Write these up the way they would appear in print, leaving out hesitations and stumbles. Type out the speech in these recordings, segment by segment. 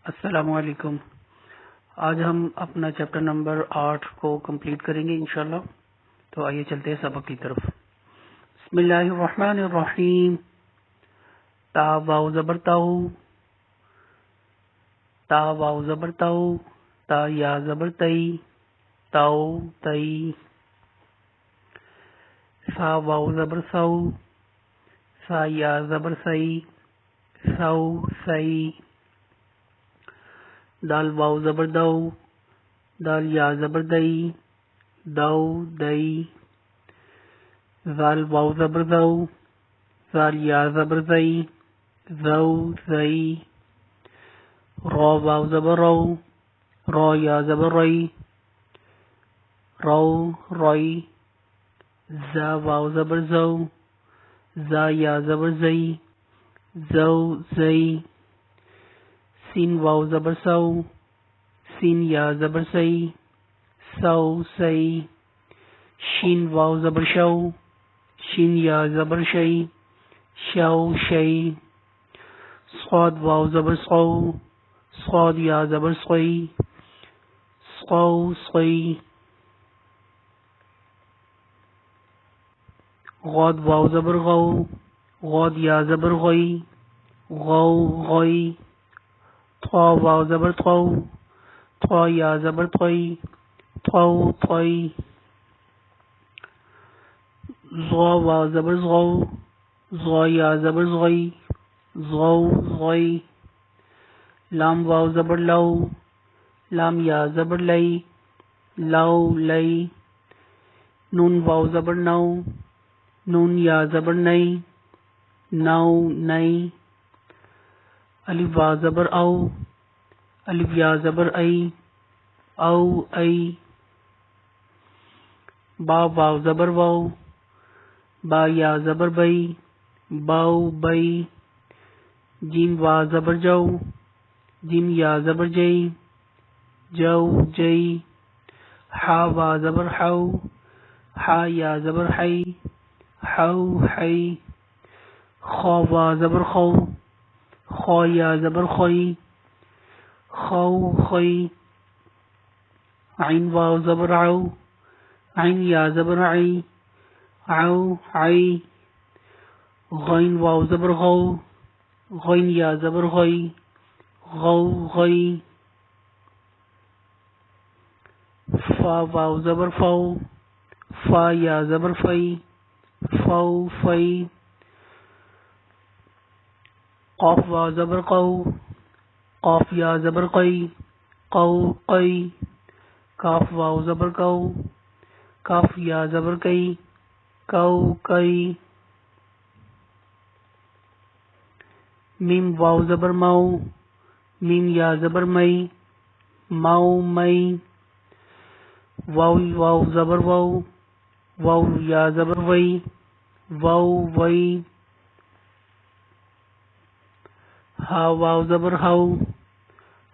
السلام علیکم. آج ہم اپنا چیپٹر نمبر 8 کو کمپلیٹ کریں گے انشاءاللہ. تو آئیے چلتے ہیں سبق کی طرف. بسم اللہ الرحمن الرحیم. تا واو زبر تاؤ، تا واو زبر تاؤ، تا یا زبر تئی، تاؤ تئی. سا واو زبر سو، سا یا زبر سئی، سو سئی. دال واو زبر دو، دال یا زبر دئی، دو دئی. زال واو زبر زو، زال یا زبر زئی، زو زئی. رو واو زبر رو، رو یا زبر رئی، رو رئی. زا واو زبر زو، زا یا زبر زئی، زو زئی. سین واو زبر سو، سین یا زبر سئی، سو سئی. شین واو زبر شو، شین یا زبر شئی، شو شئی. صاد واو زبر سو، صاد یا زبر سوئی، سو سوئی. غاد واو زبر غو، غاد یا زبر غئی، غو غئی. طا واو زبر طو، طا یا زبر طوئی، طو طوئی. ضا واو زبر ضو، ضا یا زبر ضوئی، ضو ضوئی. لام واو زبر لو، لام یا زبر لئی، لو لئی. نون واو زبر نو، نون یا زبر نئی، نو نئی. الف واو زبر او، الف یا زبر ای، او ای. با واو زبر وو، با یا زبر بئی، باؤ بئی. جیم واو زبر جو، جیم یا زبر جئی، جو جئی. حا واو زبر حو، حا یا زبر حی، حو حی. خا واو زبر خو، خا یا زبر خوئی، خو خوئی. عین واو زبر عو، عین یا زبر عی، عو عی. غین واو زبر غو، غین یا زبر غئی، غو غئی. فا واو زبر فو، فا یا زبر فئی، فو فئی. قاف واو زبر قو، قاف یا زبر قئی، قو قئی. کاف واو زبر کو، کاف یا زبر کئی، کو کئی. میم واو زبر مو، میم یا زبر مئی، مو مئی. واو واو زبر وو، واو یا زبر وئی، وو وئی. ہا واو زبر ہو،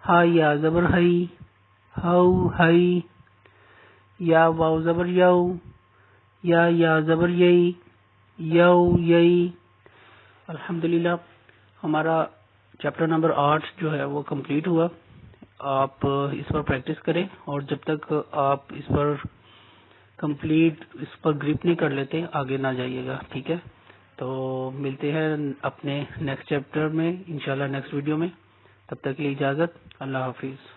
ہا یا زبر ہئی، ہو ہئی. یا واو زبر یو، یا زبر یئی، یو یئی. الحمدللہ ہمارا چیپٹر نمبر 8 جو ہے وہ کمپلیٹ ہوا. آپ اس پر پریکٹس کریں اور جب تک آپ اس پر کمپلیٹ اس پر گرپ نہیں کر لیتے آگے نہ جائیے گا. ٹھیک ہے، تو ملتے ہیں اپنے نیکسٹ چیپٹر میں انشاءاللہ نیکسٹ ویڈیو میں. تب تک کے لیے اجازت. اللہ حافظ.